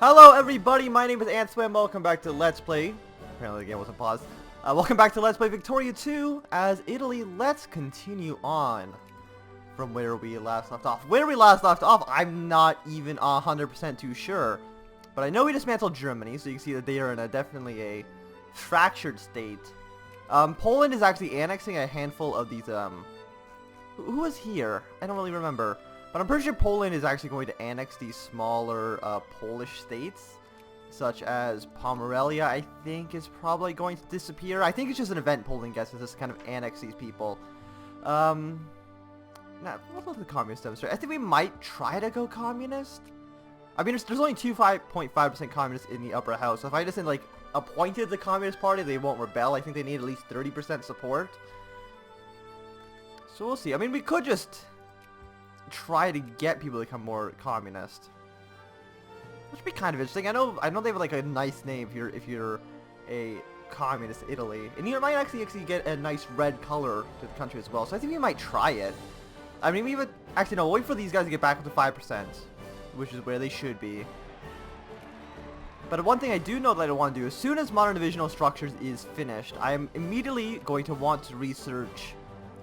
Hello everybody, my name is Antswam. Welcome back to Let's Play. Apparently the game wasn't paused. Welcome back to Let's Play Victoria 2 as Italy. Let's continue on from where we last left off. Where we last left off, I'm not even 100% too sure. But I know we dismantled Germany, so you can see that they are in definitely a fractured state. Poland is actually annexing a handful of these, who was here? I don't really remember. But I'm pretty sure Poland is actually going to annex these smaller Polish states, such as Pomerelia, I think, is probably going to disappear. I think it's just an event Poland gets to just kind of annex these people. Now, what about the communist demonstration? I think we might try to go communist. I mean, there's only 5.5% communists in the upper house, so if I just like appointed the Communist Party, they won't rebel. I think they need at least 30% support. So we'll see. I mean, we could just try to get people to become more communist, which would be kind of interesting. I know they have like a nice name if you're a communist Italy, and you might actually get a nice red color to the country as well. So I think we might try it. I mean, we would actually no, wait for these guys to get back up to 5%, which is where they should be. But one thing I do know that I want to do, as soon as Modern Divisional Structures is finished, I am immediately going to want to research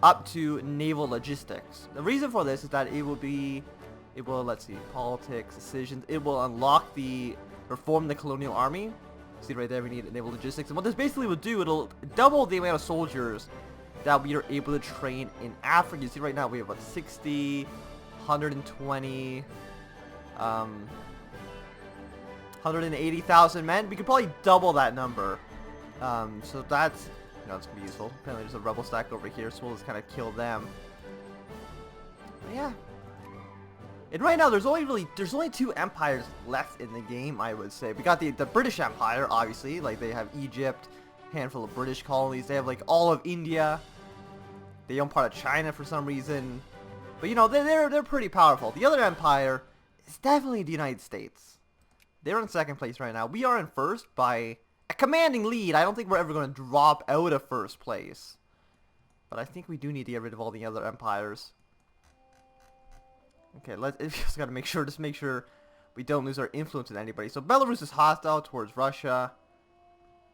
up to naval logistics. The reason for this is that it will, let's see, politics, decisions, it will unlock reform the colonial army. See right there, we need naval logistics. And what this basically will do, it'll double the amount of soldiers that we are able to train in Africa. You see right now we have, what, 60, 120, 180,000 men. We could probably double that number. So that's, it's gonna be useful. Apparently there's a rebel stack over here, so we'll just kind of kill them. But yeah. And right now there's only two empires left in the game, I would say. We got the British Empire, obviously. Like, they have Egypt, handful of British colonies. They have like all of India. They own part of China for some reason. But they're pretty powerful. The other empire is definitely the United States. They're in second place right now. We are in first by a commanding lead. I don't think we're ever going to drop out of first place. But I think we do need to get rid of all the other empires. Okay, just gotta make sure we don't lose our influence with anybody. So Belarus is hostile towards Russia.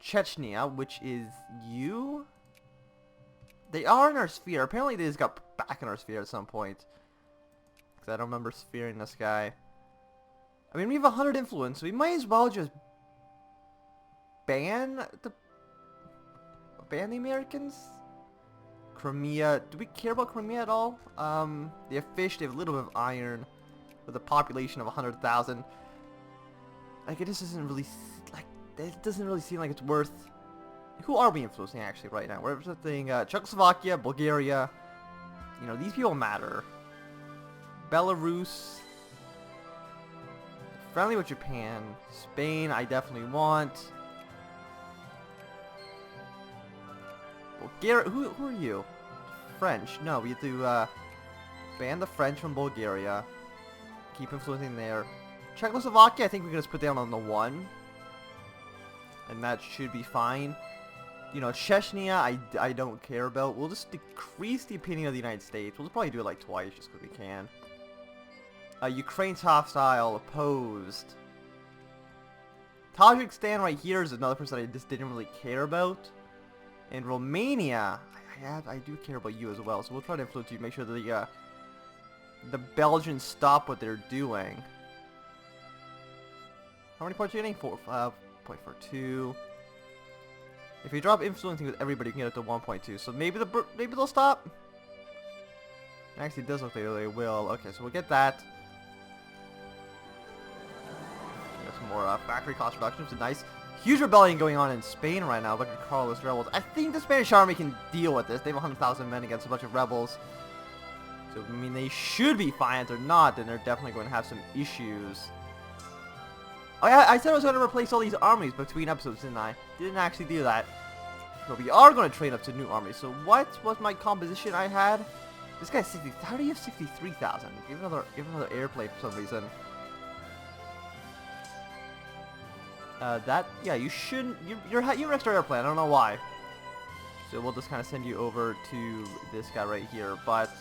Chechnya, which is you? They are in our sphere. Apparently they just got back in our sphere at some point. Because I don't remember spheering this guy. I mean, we have 100 influence, so we might as well just ban the Americans. Crimea. Do we care about Crimea at all? They have fish. They have a little bit of iron, with a population of 100,000. Like, it just doesn't really seem like it's worth. Who are we influencing actually right now? We're representing Czechoslovakia, Bulgaria. These people matter. Belarus. Friendly with Japan. Spain, I definitely want. Bulgaria, who are you? French. No, we have to ban the French from Bulgaria. Keep influencing there. Czechoslovakia, I think we can just put down on the 1. And that should be fine. Chechnya, I don't care about. We'll just decrease the opinion of the United States. We'll probably do it like twice just because we can. Ukraine's hostile, opposed. Tajikistan right here is another person I just didn't really care about. And Romania, I do care about you as well, so we'll try to influence you, make sure that the Belgians stop what they're doing. How many points are you getting? 0.42. If you drop influencing with everybody, you can get up to 1.2. So maybe they'll stop. Actually, it does look like they will. Okay, so we'll get that. Got some more factory cost reduction, which is nice. Huge rebellion going on in Spain right now. Look at Carlos rebels. I think the Spanish army can deal with this. They have 100,000 men against a bunch of rebels. So, I mean, they should be fine. If they're not, then they're definitely going to have some issues. Oh, yeah, I said I was going to replace all these armies between episodes, didn't I? Didn't actually do that. But we are going to train up to new armies. So, what was my composition I had? This guy's 60. How do you have 63,000? Give another airplane for some reason. Yeah, you shouldn't. You're an extra airplane. I don't know why. So we'll just kind of send you over to this guy right here. But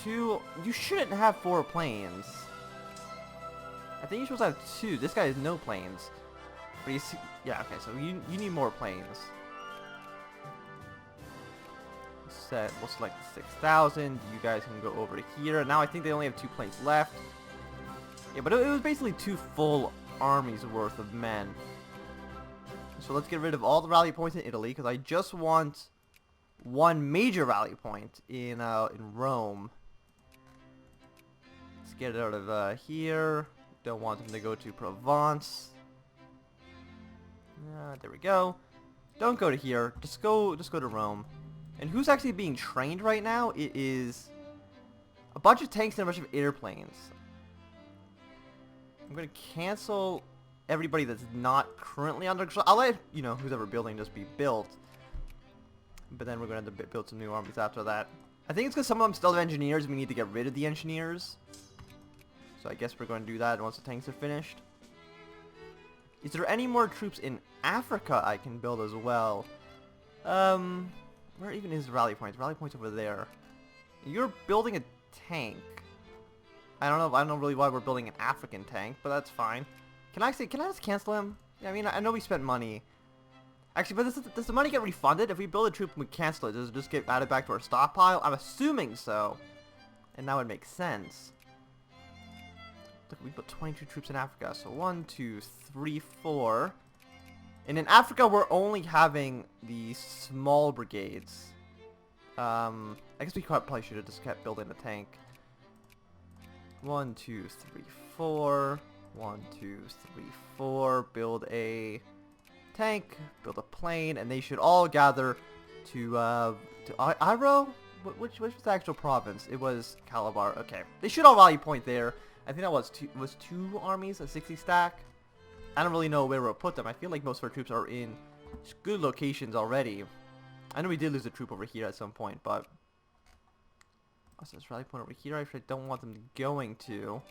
so you shouldn't have 4 planes. I think you're supposed to have 2. This guy has no planes. But you see, yeah, okay, so you need more planes. We'll select 6,000. You guys can go over to here. Now I think they only have 2 planes left. Yeah, but it was basically 2 full armies worth of men. So let's get rid of all the rally points in Italy, because I just want 1 major rally point in Rome. Let's get it out of here. Don't want them to go to Provence. There we go. Don't go to here. Just go to Rome. And who's actually being trained right now? It is a bunch of tanks and a bunch of airplanes. I'm going to cancel everybody that's not currently under control. I'll let, you know, who's ever building just be built. But then we're going to have to build some new armies after that. I think it's because some of them still have engineers. We need to get rid of the engineers. So I guess we're going to do that once the tanks are finished. Is there any more troops in Africa I can build as well? Where even is rally points? Rally points over there. You're building a tank. I don't know. I don't know really why we're building an African tank, but that's fine. Can I just cancel him? Yeah, I mean, I know we spent money. Actually, but does the money get refunded? If we build a troop and we cancel it, does it just get added back to our stockpile? I'm assuming so. And that would make sense. Look, we put 22 troops in Africa. So 1, 2, 3, 4. And in Africa, we're only having the small brigades. I guess we probably should have just kept building the tank. 1, 2, 3, 4. 1, 2, 3, 4. Build a tank. Build a plane, and they should all gather to Iro. Which was the actual province? It was Calabar. Okay, they should all rally point there. I think that was two armies, a 60 stack. I don't really know where we'll put them. I feel like most of our troops are in good locations already. I know we did lose a troop over here at some point, but also this rally point over here, I don't want them going to.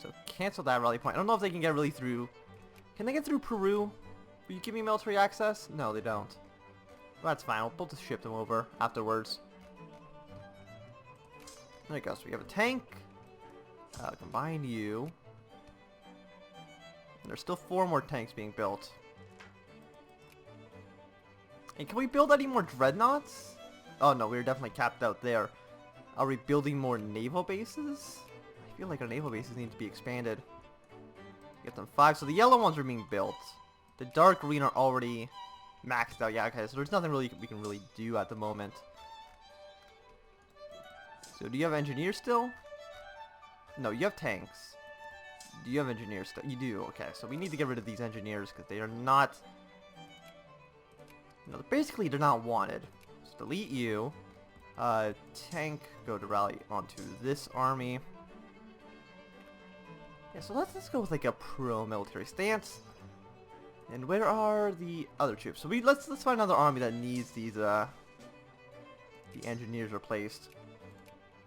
So cancel that rally point. I don't know if they can get really through. Can they get through Peru? Will you give me military access? No, they don't. Well, that's fine. We'll just ship them over afterwards. There you go. So we have a tank. Combine you. And there's still 4 more tanks being built. And can we build any more dreadnoughts? Oh no, we're definitely capped out there. Are we building more naval bases? I feel like our naval bases need to be expanded. Get them 5. So the yellow ones are being built. The dark green are already maxed out. Yeah, okay, so there's nothing really we can really do at the moment. So do you have engineers still? No, you have tanks. Do you have engineers still? You do, okay. So we need to get rid of these engineers because they are not... No, basically they're not wanted. So delete you. Tank, go to rally onto this army. Yeah, so let's go with like a pro-military stance. And where are the other troops? So let's find another army that needs these the engineers replaced.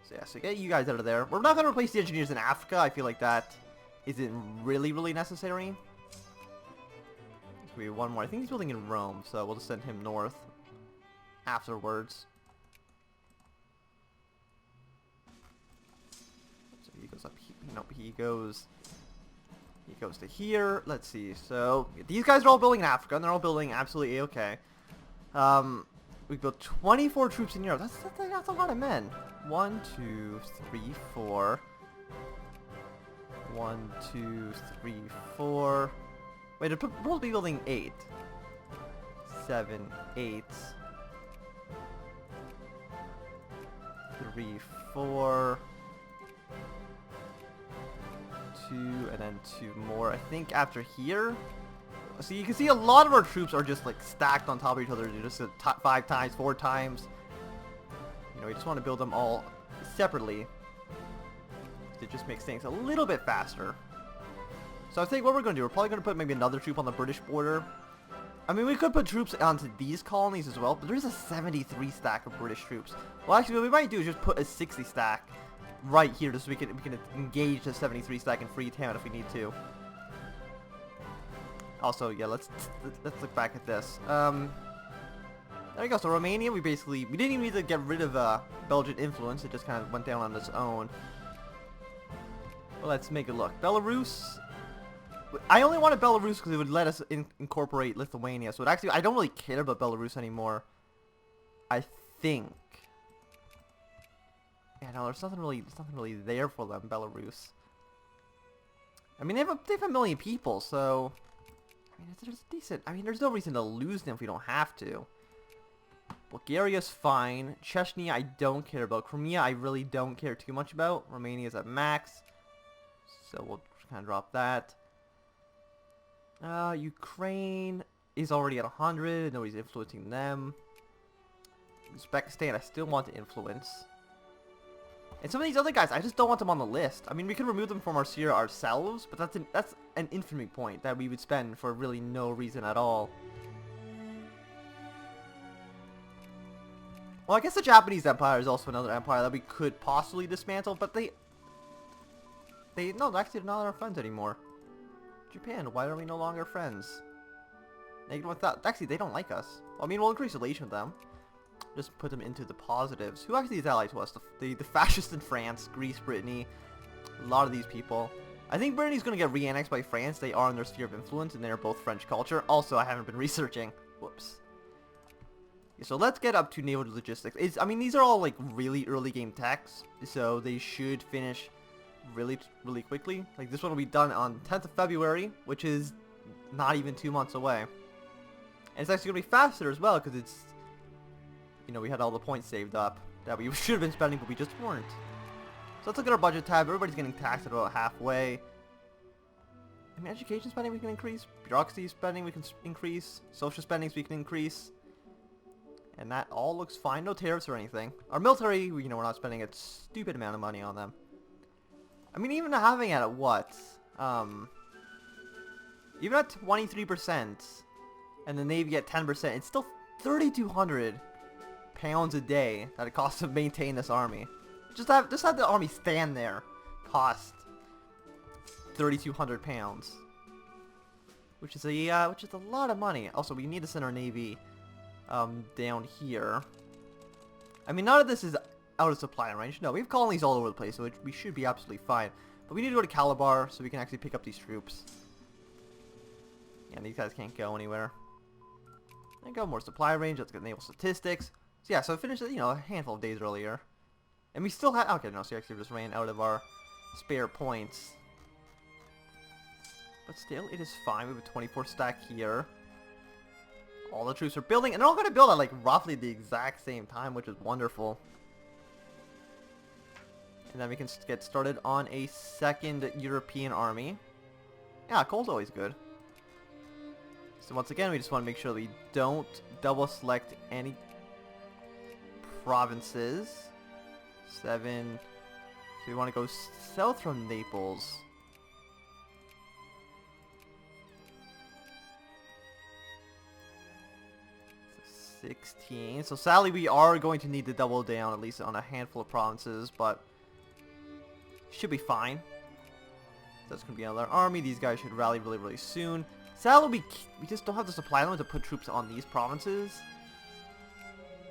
So yeah, so get you guys out of there. We're not gonna replace the engineers in Africa. I feel like that isn't really necessary. There's gonna be one more. I think he's building in Rome, so we'll just send him north afterwards. So he goes up here. Nope, he goes to here. Let's see. So these guys are all building in Africa, and they're all building absolutely A-okay. We built 24 troops in Europe. That's a lot of men. 1, 2, 3, 4. 1, 2, 3, 4. Wait, they're supposed to be building 8. 7, 8. 3, 4. 2, and then 2 more. I think after here. So you can see a lot of our troops are just like stacked on top of each other. They're just 5 times, 4 times. You know, we just want to build them all separately. It just makes things a little bit faster. So I think what we're going to do, we're probably going to put maybe another troop on the British border. I mean, we could put troops onto these colonies as well, but there's a 73 stack of British troops. Well, actually, what we might do is just put a 60 stack right here, just so we can engage the 73 stack in Freetown if we need to. Also, yeah, let's look back at this. There you go. So Romania, we didn't even need to get rid of Belgian influence. It just kind of went down on its own. Well, let's make a look. Belarus I only wanted Belarus because it would let us incorporate Lithuania. So it actually, I don't really care about Belarus anymore. I think. Yeah, no, there's nothing really there for them, Belarus. I mean, they have a million people, so I mean, it's decent. I mean, there's no reason to lose them if we don't have to. Bulgaria's fine. Chechnya, I don't care about. Crimea, I really don't care too much about. Romania's at max, so we'll kind of drop that. Ukraine is already at 100. Nobody's influencing them. Uzbekistan, I still want to influence. And some of these other guys, I just don't want them on the list. I mean, we could remove them from our Syria ourselves, but that's an infamy point that we would spend for really no reason at all. Well, I guess the Japanese Empire is also another empire that we could possibly dismantle, but no, actually they're not our friends anymore. Japan, why are we no longer friends? Actually, they don't like us. Well, I mean, we'll increase relation with them. Just put them into the positives. Who actually is allied to us? The fascists in France, Greece, Brittany. A lot of these people. I think Brittany's going to get re-annexed by France. They are in their sphere of influence, and they're both French culture. Also, I haven't been researching. Whoops. Okay, so let's get up to naval logistics. I mean, these are all like really early game techs, so they should finish really quickly. Like this one will be done on 10th of February, which is not even 2 months away. And it's actually going to be faster as well, because it's, you know, we had all the points saved up that we should have been spending, but we just weren't. So let's look at our budget tab. Everybody's getting taxed at about halfway. I mean, education spending we can increase. Bureaucracy spending we can increase. Social spendings we can increase. And that all looks fine. No tariffs or anything. Our military, you know, we're not spending a stupid amount of money on them. I mean, even having it at what? Even at 23%, and the Navy at 10%, it's still 3,200 pounds a day that it costs to maintain this army. Just have the army stand there cost 3,200 pounds, which is a lot of money. Also, we need to send our Navy down here. I mean, none of this is out of supply range. No, we have colonies all over the place, so we should be absolutely fine. But we need to go to Calabar so we can actually pick up these troops. Yeah, these guys can't go anywhere. And go more supply range. Let's get naval statistics. So yeah, so I finished, you know, a handful of days earlier. And we still had, okay, no, so actually we just ran out of our spare points. But still, it is fine. We have a 24 stack here. All the troops are building, and they're all going to build at like roughly the exact same time, which is wonderful. And then we can get started on a second European army. Yeah, coal's always good. So once again, we just want to make sure that we don't double select any provinces. 7. So we want to go south from Naples. So 16. So sadly, we are going to need to double down at least on a handful of provinces, but should be fine. So that's going to be another army. These guys should rally really soon. Sadly, we just don't have the supply limit to put troops on these provinces.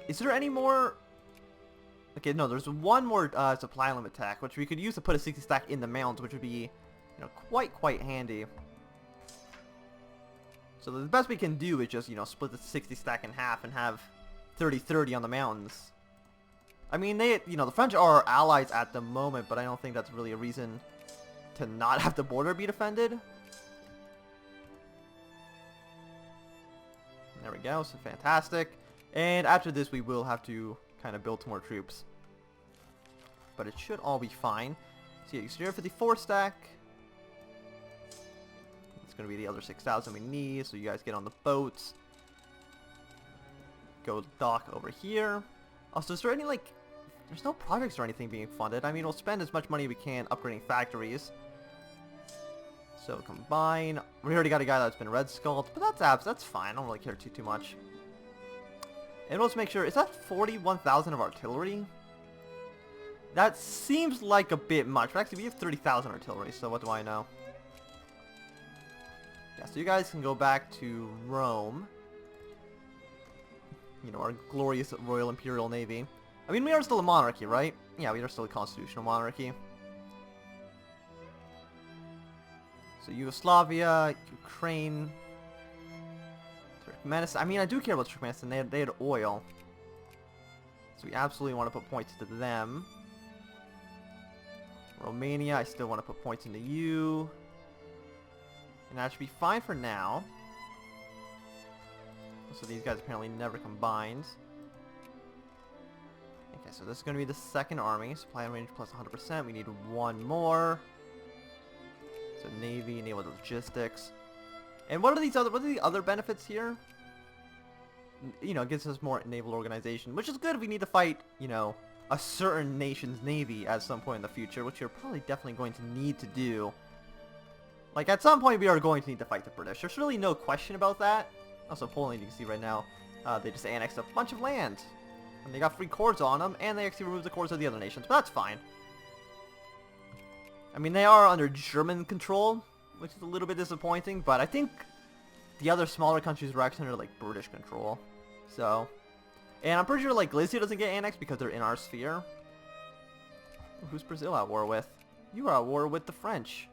Is there any more? Okay, no, there's one more supply limit attack, which we could use to put a 60 stack in the mountains, which would be, you know, quite handy. So the best we can do is just, you know, split the 60 stack in half and have 30-30 on the mountains. I mean, you know, the French are our allies at the moment, but I don't think that's really a reason to not have the border be defended. There we go, so fantastic. And after this, we will have to kind of build some more troops. But it should all be fine. So yeah, 054 stack. It's going to be the other 6,000 we need, so you guys get on the boats. Go dock over here. Also, is there any, like, there's no projects or anything being funded. I mean, we'll spend as much money as we can upgrading factories. So combine. We already got a guy that's been red skulled, but that's fine. I don't really care too much. And let's make sure, is that 41,000 of artillery? That seems like a bit much, but actually we have 30,000 artillery, so what do I know? Yeah, so you guys can go back to Rome. You know, our glorious Royal Imperial Navy. I mean, we are still a monarchy, right? Yeah, we are still a constitutional monarchy. So Yugoslavia, Ukraine, Turkmenistan. I mean, I do care about Turkmenistan. They had oil. So we absolutely want to put points into them. Romania, I still want to put points into you. And that should be fine for now. So these guys apparently never combined. Okay, so this is going to be the second army. Supply range plus 100%. We need one more. So Navy, naval logistics. And what are the other benefits here? You know, it gives us more naval organization, which is good if we need to fight, you know, a certain nation's navy at some point in the future, which you're probably definitely going to need to do. Like, at some point we are going to need to fight the British. There's really no question about that. Also, Poland, you can see right now, they just annexed a bunch of land. And they got free cores on them, and they actually removed the cores of the other nations, but that's fine. I mean, they are under German control, which is a little bit disappointing, but I think the other smaller countries were actually under, like, British control. So, and I'm pretty sure, like, Galicia doesn't get annexed because they're in our sphere. Who's Brazil at war with? You are at war with the French.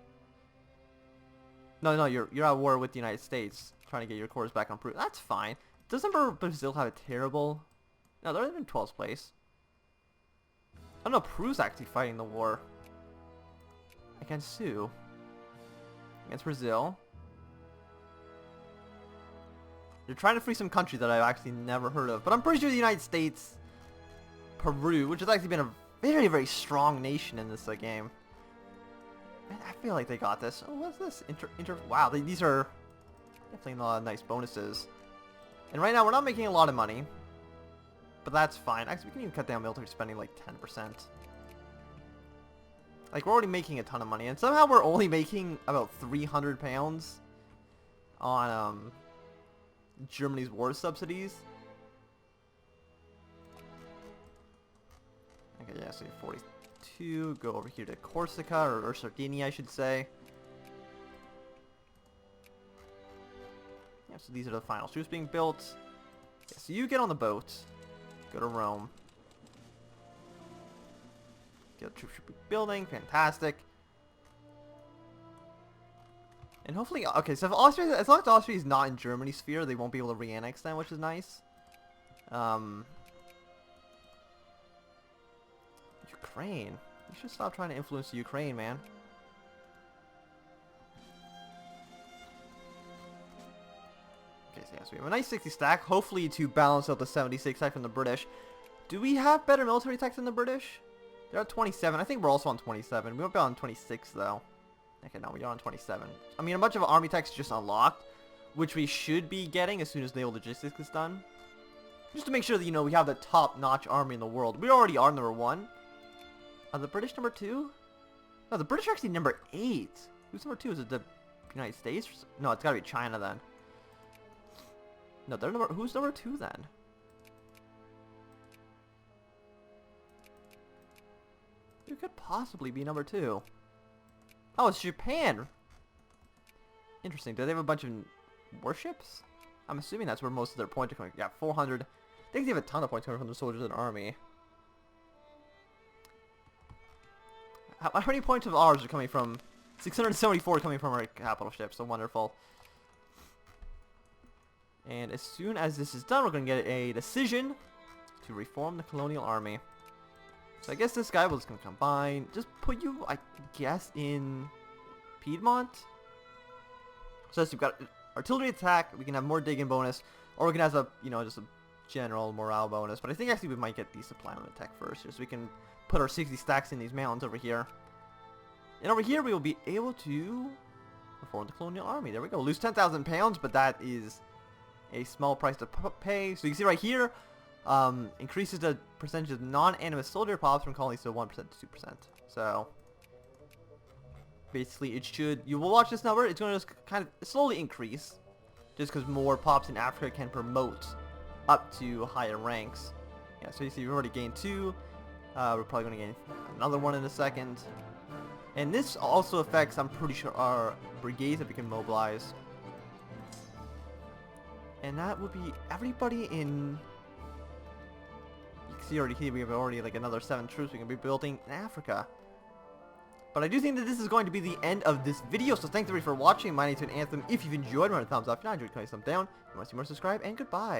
No, you're at war with the United States, trying to get your cores back on Peru. That's fine. Doesn't Brazil have a terrible... No, they're in 12th place. Oh no, Peru's actually fighting the war against Sue. Against Brazil. They're trying to free some countries that I've actually never heard of. But I'm pretty sure the United States, Peru, which has actually been a very, very strong nation in this game. Man, I feel like they got this. Oh, what's this? Wow, these are definitely a lot of nice bonuses. And right now, we're not making a lot of money. But that's fine. Actually, we can even cut down military spending like 10%. Like, we're already making a ton of money. And somehow we're only making about 300 pounds on Germany's war subsidies. Okay, yeah, so 42. Go over here to Corsica, or Sardinia, I should say. Yeah, so these are the final troops being built. Yeah, so you get on the boat. Go to Rome. Get the troops should be building. Fantastic. And hopefully, okay, so if Austria, as long as Austria is not in Germany's sphere, they won't be able to re-annex them, which is nice. Ukraine. You should stop trying to influence Ukraine, man. Okay, so yes, we have a nice 60 stack, hopefully to balance out the 76 stack from the British. Do we have better military tech than the British? They're at 27. I think we're also on 27. We won't be on 26, though. Okay, no, we are on 27. I mean, a bunch of army techs just unlocked, which we should be getting as soon as naval logistics is done. Just to make sure that, you know, we have the top-notch army in the world. We already are number 1. Are the British number 2? No, the British are actually number 8. Who's number 2? Is it the United States? No, it's gotta be China, then. No, they're number... Who's number 2, then? Who could possibly be number 2? Oh, it's Japan! Interesting. Do they have a bunch of warships? I'm assuming that's where most of their points are coming. Yeah, 400. I think they have a ton of points coming from the soldiers and army. How many points of ours are coming from? 674 coming from our capital ships. So wonderful. And as soon as this is done, we're going to get a decision to reform the colonial army. So I guess this guy was going to combine. Just put you, I guess, in Piedmont. So as you've got artillery attack, we can have more digging bonus, or we can have a, you know, just a general morale bonus. But I think actually we might get the supply on attack first, just so we can put our 60 stacks in these mountains over here. And over here we will be able to reform the colonial army. There we go. Lose 10,000 pounds, but that is a small price to pay. So you can see right here, increases the percentage of non-animus soldier pops from colonies to 1% to 2%. So basically it should, you will watch this number, it's going to just kind of slowly increase, just because more pops in Africa can promote up to higher ranks. Yeah, so you see we've already gained 2. We're probably going to gain another 1 in a second. And this also affects, I'm pretty sure, our brigades that we can mobilize. And that would be everybody in... You can see already here we have already like another 7 troops we can be building in Africa. But I do think that this is going to be the end of this video, so thanks everybody for watching. My name's been Anthem. If you've enjoyed, remember to thumbs up. If you're not enjoyed, click thumbs down. If you want to see more, subscribe, and goodbye.